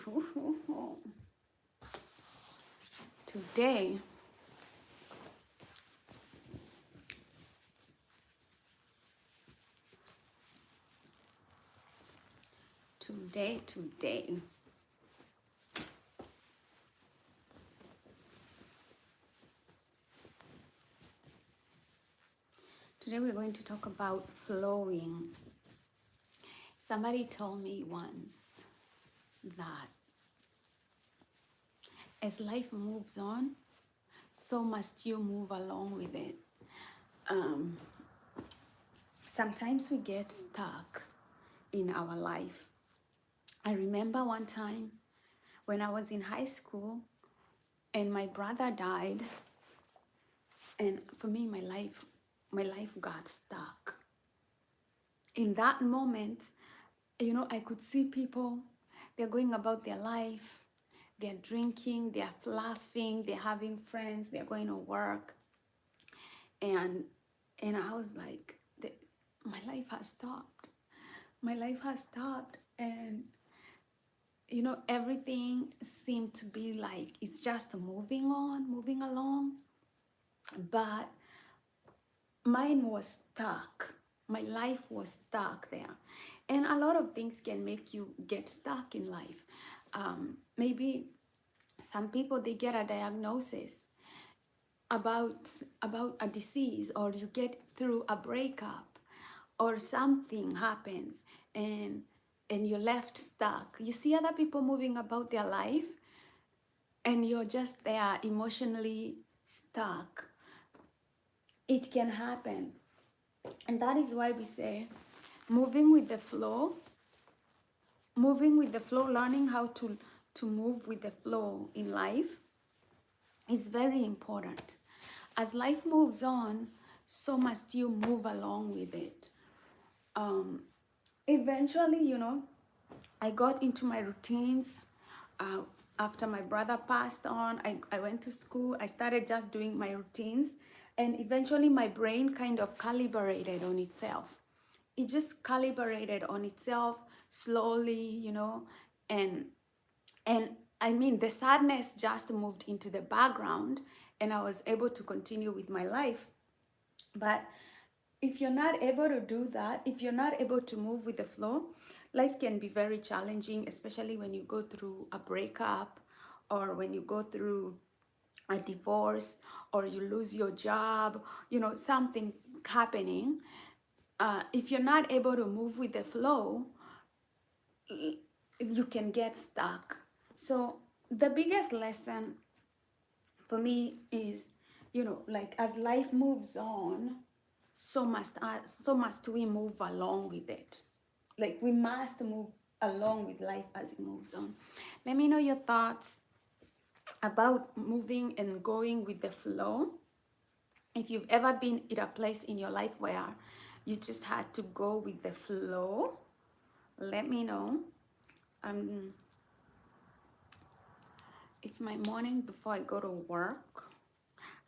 Today, today. Today we're going to talk about flowing. Somebody told me once that as life moves on, so must you move along with it. Um, Sometimes we get stuck in our life. I remember one time when I was in high school and my brother died, and for me my life got stuck. In that moment, I could see people, they're going about their life, they're drinking, they're laughing, they're having friends, they're going to work, and I was like, my life has stopped. My life has stopped, and everything seemed to be like it's just moving on, moving along, but mine was stuck. My life was stuck there. And a lot of things can make you get stuck in life. Maybe some people, they get a diagnosis about a disease, or you get through a breakup, or something happens, and you're left stuck. You see other people moving about their life, and you're just there emotionally stuck. It can happen. And that is why we say moving with the flow, learning how to move with the flow in life is very important. As life moves on, so must you move along with it. Eventually, I got into my routines. Uh, After my brother passed on, I went to school. I started just doing my routines. And eventually my brain kind of calibrated on itself. It just calibrated on itself slowly, and I mean, the sadness just moved into the background, and I was able to continue with my life. But if you're not able to do that, if you're not able to move with the flow, life can be very challenging, especially when you go through a breakup, or when you go through a divorce, or you lose your job, something happening. If you're not able to move with the flow, you can get stuck. So the biggest lesson for me is, like, as life moves on, so must we move along with it. Like, we must move along with life as it moves on. Let me know your thoughts about moving and going with the flow. If you've ever been at a place in your life where you just had to go with the flow, let me know. It's my morning before I go to work.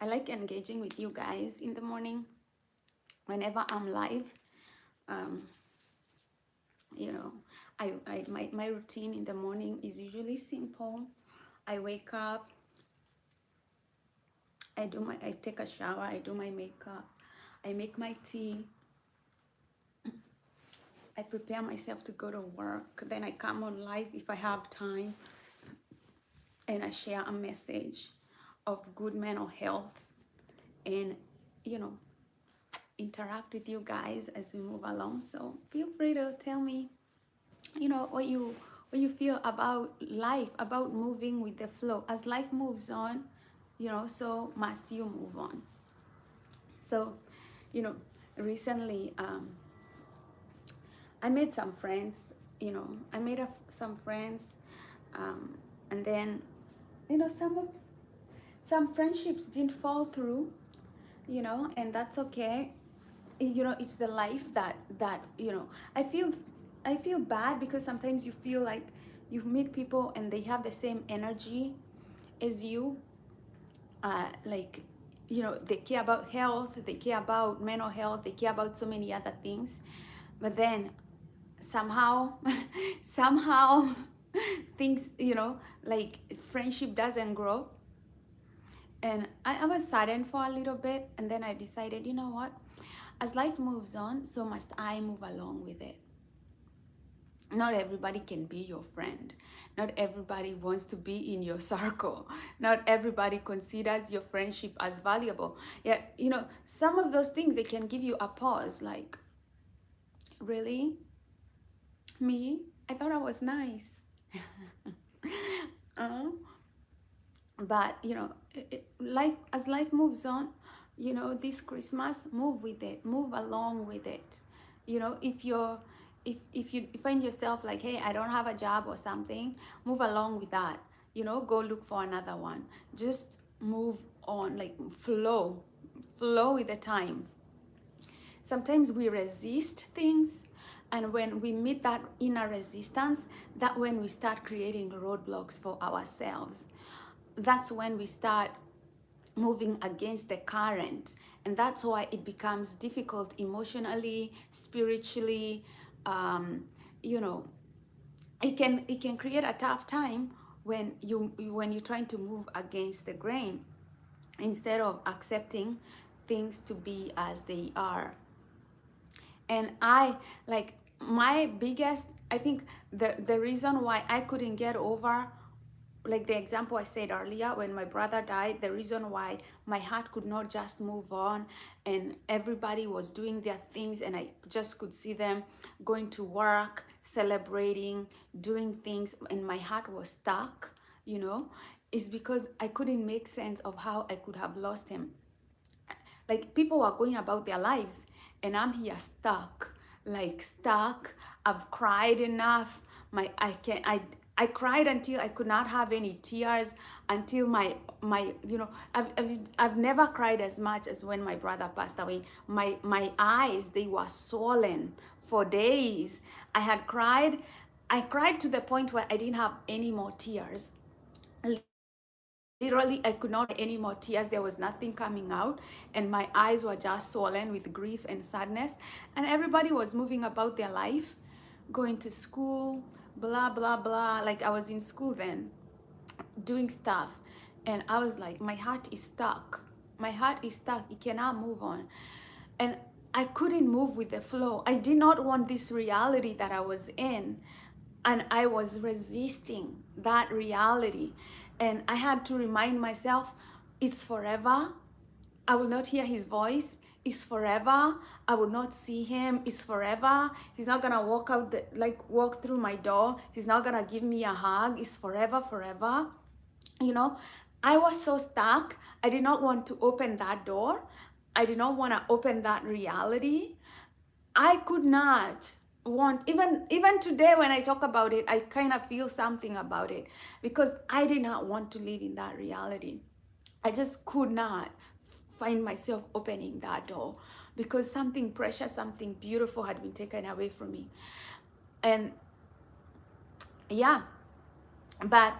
I like engaging with you guys in the morning whenever I'm live. um, my routine in the morning is usually simple. I wake up, I take a shower, I do my makeup, I make my tea, I prepare myself to go to work. Then I come on live if I have time, and I share a message of good mental health, and interact with you guys as we move along. So feel free to tell me, what you feel about life, about moving with the flow. As life moves on, so must you move on. So, recently, I made some friends. I made some friends, and then, some friendships didn't fall through, and that's okay. It's the life that I feel bad, because sometimes you feel like you meet people and they have the same energy as you. Like, they care about health, they care about mental health, they care about so many other things, but then somehow somehow things, you know, like friendship doesn't grow. And I was saddened for a little bit, and then I decided, you know what, as life moves on, so must I move along with it. Not everybody can be your friend. Not everybody wants to be in your circle. Not everybody considers your friendship as valuable. Yeah, you know, some of those things, they can give you a pause, like, really? Me? I thought I was nice. uh, but you know, life, as life moves on, you know, this Christmas, move with it, move along with it. You know, if you find yourself like, hey, I don't have a job or something, move along with that. You know, go look for another one. Just move on, like flow with the time. Sometimes we resist things, and when we meet that inner resistance, that when we start creating roadblocks for ourselves. That's when we start moving against the current, and that's why it becomes difficult emotionally, spiritually. You know, it can create a tough time when you're trying to move against the grain instead of accepting things to be as they are. And I, like, my biggest, I think the reason why I couldn't get over, like the example I said earlier, when my brother died, the reason why my heart could not just move on, and everybody was doing their things and I just could see them going to work, celebrating, doing things, and my heart was stuck, you know, is because I couldn't make sense of how I could have lost him. Like, people were going about their lives and I'm here stuck, like stuck. I've cried enough. I cried until I could not have any tears, until my you know, I've never cried as much as when my brother passed away. My eyes, they were swollen for days. I cried to the point where I didn't have any more tears. Literally, I could not any more tears. There was nothing coming out, and my eyes were just swollen with grief and sadness. And everybody was moving about their life, going to school, blah blah blah. Like, I was in school then, doing stuff, and I was like, my heart is stuck. My heart is stuck. It cannot move on, and I couldn't move with the flow. I did not want this reality that I was in, and I was resisting that reality. And I had to remind myself, it's forever. I will not hear his voice. It's forever. I will not see him. It's forever. He's not gonna walk out walk through my door. He's not gonna give me a hug. It's forever, forever. You know, I was so stuck. I did not want to open that door. I did not want to open that reality. I could not want, even today when I talk about it, I kind of feel something about it, because I did not want to live in that reality. I just could not find myself opening that door, because something precious, something beautiful had been taken away from me. And yeah, but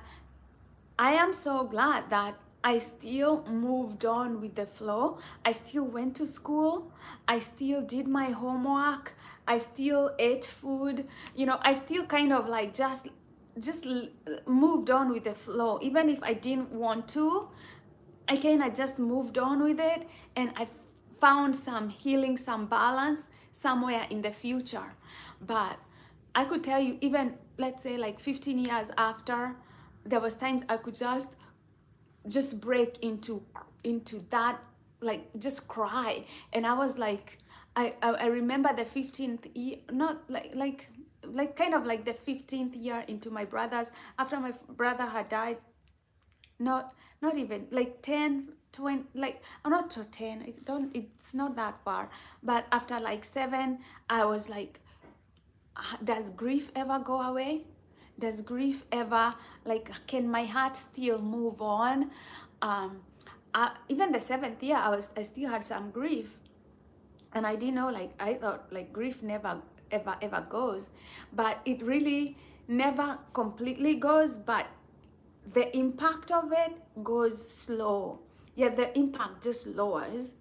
I am so glad that I still moved on with the flow. I still went to school. I still did my homework. I still ate food. You know, I still kind of like just moved on with the flow. Even if I didn't want to, I kind of just moved on with it, and I found some healing, some balance somewhere in the future. But I could tell you, even let's say like 15 years after, there was times I could just break into that, like just cry. And I was like, I remember the 15th year, not like kind of like the 15th year into my brother's, after my brother had died. Not even like 10, 20, like not to 10, it's not that far, but after like 7, I was like, does grief ever go away? Does grief ever, like, can my heart still move on? Even the 7th year, I still had some grief, and I didn't know, like, I thought like grief never ever goes, but it really never completely goes, but the impact of it goes slow. Yeah, the impact just lowers,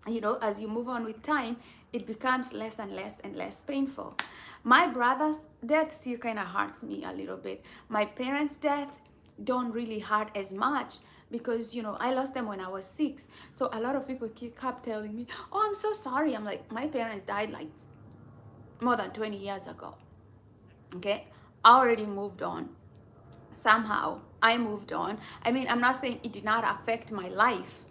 you know, as you move on with time. it becomes less and less and less painful. My brother's death still kind of hurts me a little bit. My parents' death don't really hurt as much because, you know, I lost them when I was 6. So a lot of people kept telling me, oh, I'm so sorry. I'm like, my parents died like more than 20 years ago. Okay, I already moved on. Somehow I moved on. I mean, I'm not saying it did not affect my life.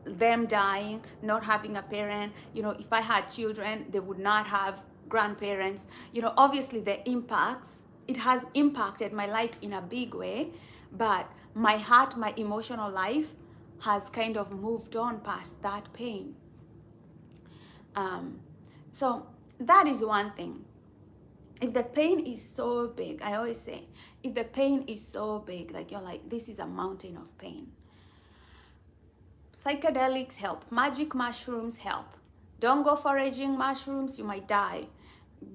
Them dying, not having a parent, you know, if I had children, they would not have grandparents. You know, obviously the impacts, it has impacted my life in a big way, but my heart, my emotional life has kind of moved on past that pain. So that is one thing. If the pain is so big, I always say, if the pain is so big, like you're like, this is a mountain of pain, psychedelics help, magic mushrooms help. Don't go foraging mushrooms, you might die.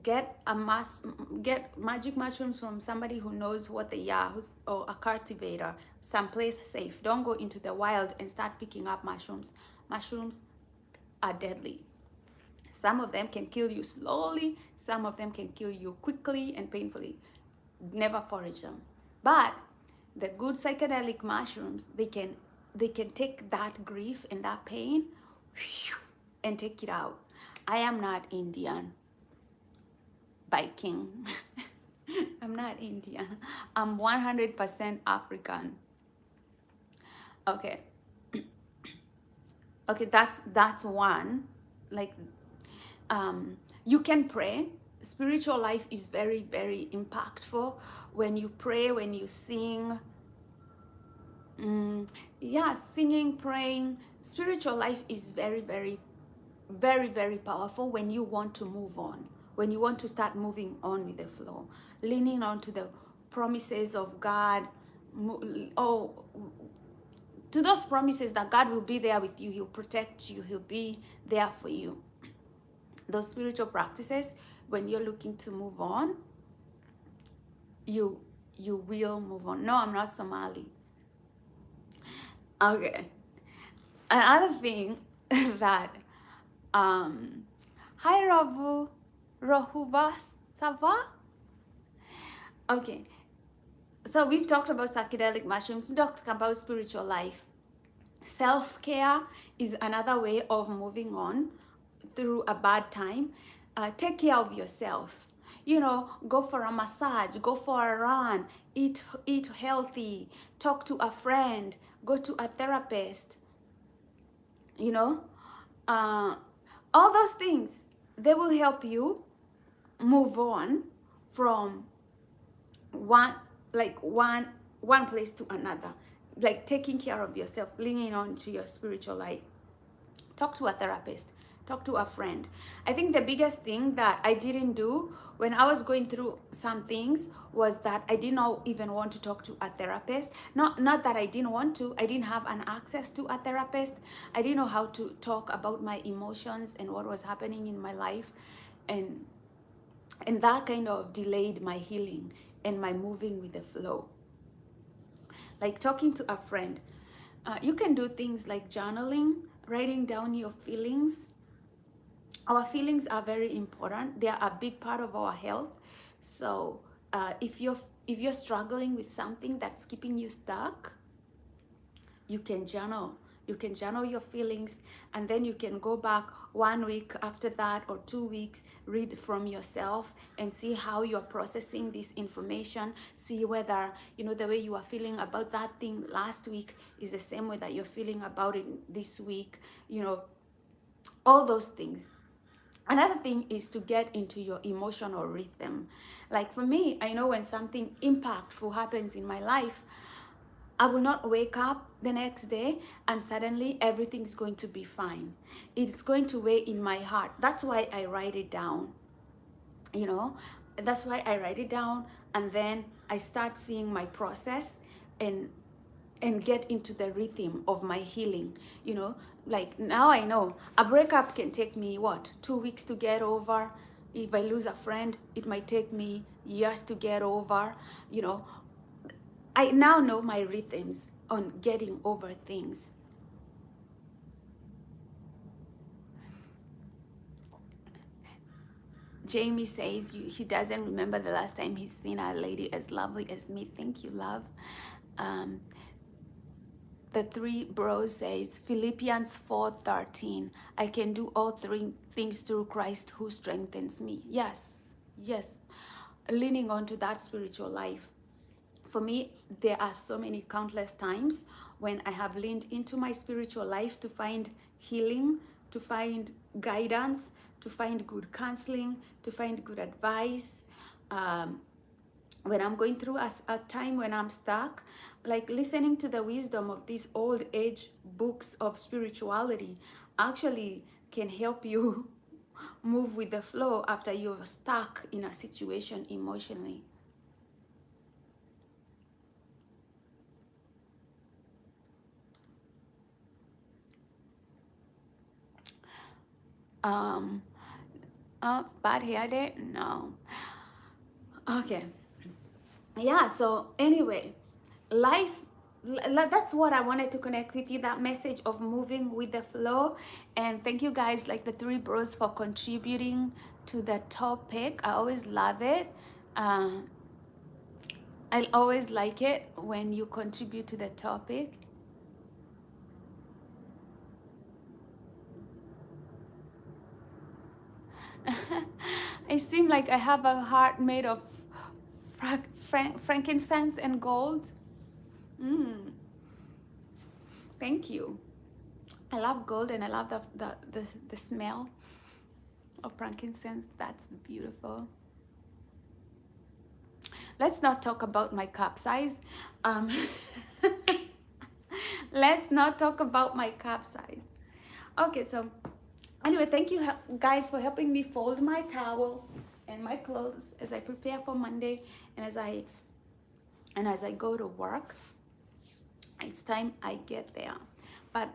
Get magic mushrooms from somebody who knows what they are, or a cultivator, someplace safe. Don't go into the wild and start picking up mushrooms. Mushrooms are deadly. Some of them can kill you slowly, some of them can kill you quickly and painfully. Never forage them. But the good psychedelic mushrooms, they can take that grief and that pain and take it out. I am not Indian. Viking. I'm not Indian. I'm 100% African. Okay. Okay, that's one. Like, you can pray. Spiritual life is very, very impactful when you pray, when you sing. Yeah, singing, praying. Spiritual life is very, very, very, very powerful when you want to move on, when you want to start moving on with the flow, leaning onto the promises of God. Oh, to those promises that God will be there with you, He'll protect you, He'll be there for you. Those spiritual practices, when you're looking to move on, you will move on. No, I'm not Somali. Okay. Another thing that hi Ravu Rohuva Sava. Okay. So we've talked about psychedelic mushrooms, talked about spiritual life. Self-care is another way of moving on through a bad time. Take care of yourself. You know, go for a massage, go for a run, eat healthy, talk to a friend, go to a therapist. You know, all those things, they will help you move on from one place to another, like taking care of yourself, leaning on to your spiritual life. Talk to a therapist, talk to a friend. I think the biggest thing that I didn't do when I was going through some things was that I did not even want to talk to a therapist. Not that I didn't want to, I didn't have an access to a therapist. I didn't know how to talk about my emotions and what was happening in my life, and that kind of delayed my healing and my moving with the flow. Like talking to a friend. You can do things like journaling, writing down your feelings. Our feelings are very important. They are a big part of our health. So if you're struggling with something that's keeping you stuck, you can journal. You can journal your feelings, and then you can go back 1 week after that or 2 weeks, read from yourself and see how you're processing this information. See whether, you know, the way you are feeling about that thing last week is the same way that you're feeling about it this week, you know, all those things. Another thing is to get into your emotional rhythm. Like for me, I know when something impactful happens in my life, I will not wake up the next day and suddenly everything's going to be fine. It's going to weigh in my heart. That's why I write it down. You know, that's why I write it down, and then I start seeing my process and get into the rhythm of my healing. You know, like now I know a breakup can take me 2 weeks to get over. If I lose a friend, it might take me years to get over. You know, I now know my rhythms on getting over things. Jamie says he doesn't remember the last time he's seen a lady as lovely as me. Thank you, love. Um, the three bros says Philippians 4:13. I can do all three things through Christ who strengthens me. Yes, yes. Leaning on to that spiritual life. For me, there are so many countless times when I have leaned into my spiritual life to find healing, to find guidance, to find good counseling, to find good advice. When I'm going through a time when I'm stuck, like listening to the wisdom of these old age books of spirituality actually can help you move with the flow after you're stuck in a situation emotionally. Bad headed? No. Okay. Yeah, so anyway, life, that's what I wanted to connect with you, that message of moving with the flow. And thank you guys, like the three bros, for contributing to the topic. I always love it. I always like it when you contribute to the topic. I seem like I have a heart made of frankincense and gold. Thank you. I love gold and I love the smell of frankincense. That's beautiful. Let's not talk about my cup size. Let's not talk about my cup size. Okay, so anyway, thank you guys for helping me fold my towels and my clothes as I prepare for Monday and as I go to work. It's time I get there. But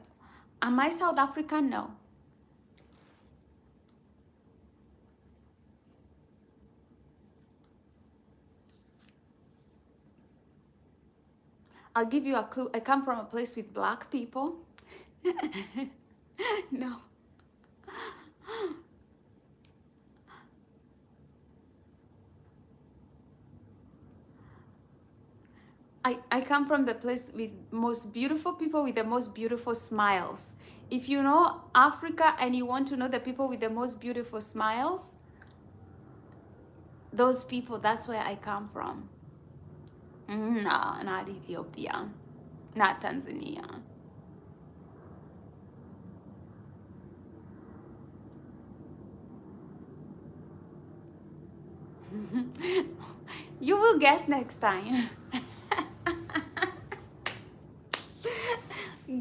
am I South African? No. I'll give you a clue. I come from a place with black people. No. I come from the place with most beautiful people with the most beautiful smiles. If you know Africa and you want to know the people with the most beautiful smiles, those people, that's where I come from. No, not Ethiopia, not Tanzania. You will guess next time.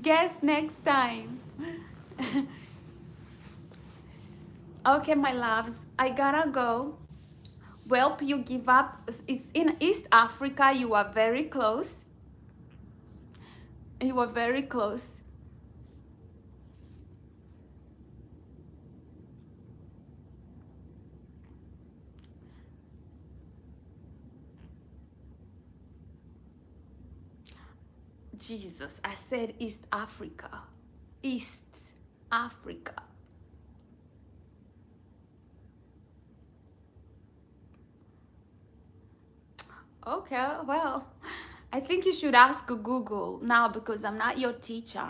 Guess next time. Okay, my loves, I gotta go. Well, you give up. It's in East Africa. You are very close. You are very close. Jesus, I said East Africa. East Africa. Okay, well, I think you should ask Google now because I'm not your teacher.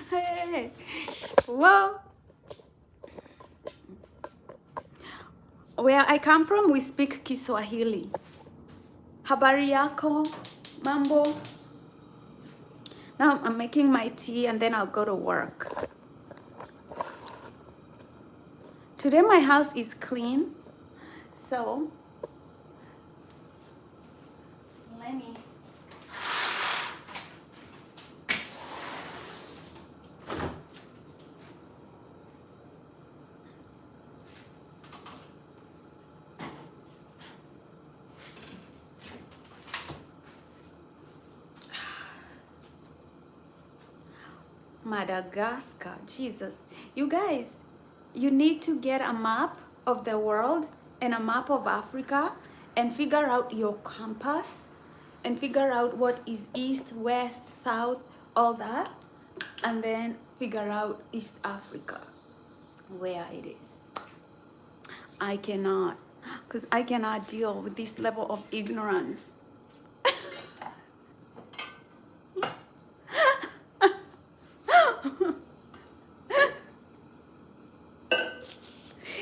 Hey, well, where I come from, we speak Kiswahili. Habari yako, mambo. Now I'm making my tea and then I'll go to work. Today my house is clean, so let me. Madagascar, Jesus. You guys, you need to get a map of the world and a map of Africa and figure out your compass and figure out what is east, west, south, all that, and then figure out East Africa, where it is. I cannot, because I cannot deal with this level of ignorance.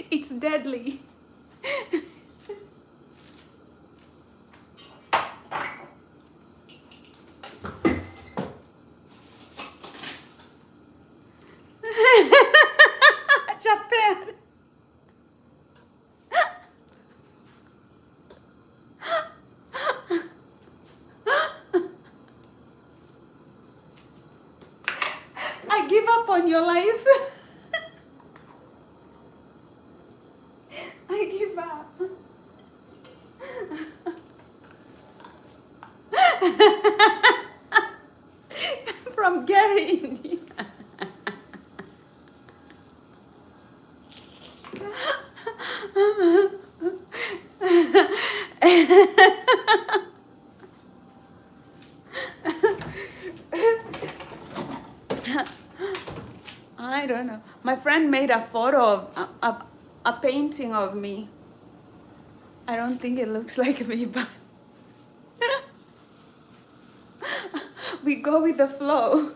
It's deadly. Japan. I give up on your life. I give up. From Gary, India. I don't know. My friend made a photo of a painting of me. I don't think it looks like me, but we go with the flow.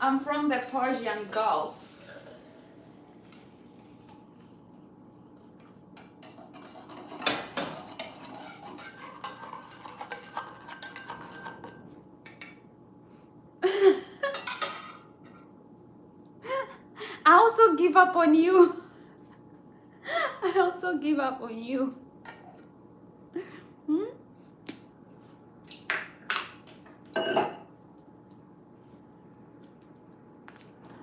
I'm from the Persian Gulf. I also give up on you. I also give up on you. Hmm?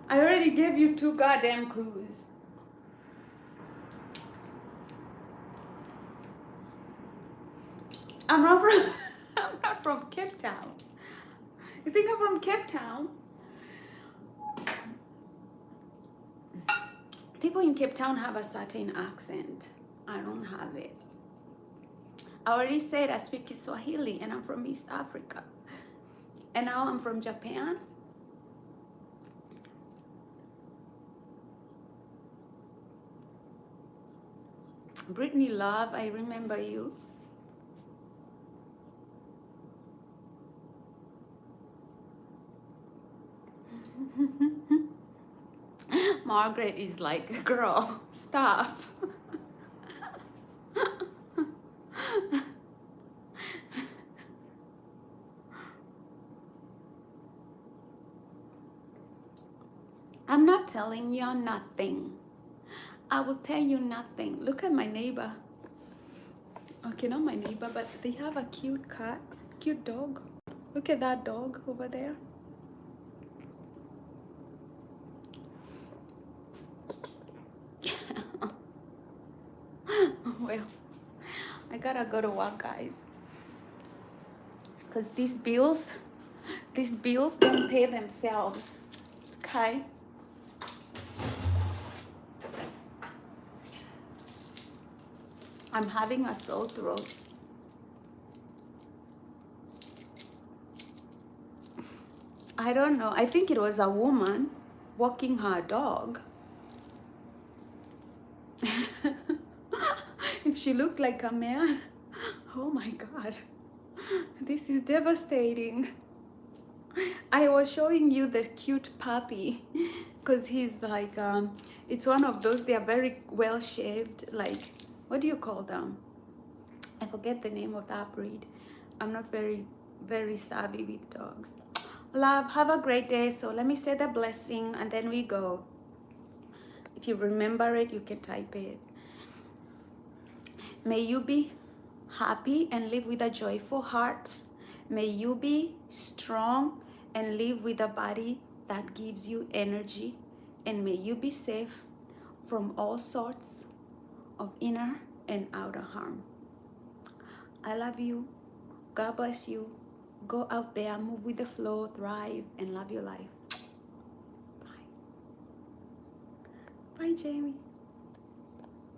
I already gave you 2 goddamn clues. I'm not from I'm not from Cape Town. You think I'm from Cape Town? People in Cape Town have a certain accent. I don't have it. I already said I speak Kiswahili and I'm from East Africa. And now I'm from Japan. Brittany Love, I remember you. Margaret is like, girl, stop. I'm not telling you nothing. I will tell you nothing. Look at my neighbor. Okay, not my neighbor, but they have a cute cat, cute dog. Look at that dog over there. Well, I gotta go to work, guys. Because these bills don't pay themselves. Okay? I'm having a sore throat. I don't know. I think it was a woman walking her dog. If she looked like a man, oh my God, this is devastating. I was showing you the cute puppy because he's like, it's one of those, they are very well shaped, like, what do you call them? I forget the name of that breed. I'm not very savvy with dogs. Love, have a great day. So let me say the blessing and then we go. If you remember it, you can type it. May you be happy and live with a joyful heart. May you be strong and live with a body that gives you energy. And may you be safe from all sorts of inner and outer harm. I love you. God bless you. Go out there, move with the flow, thrive, and love your life. Bye. Bye, Jamie.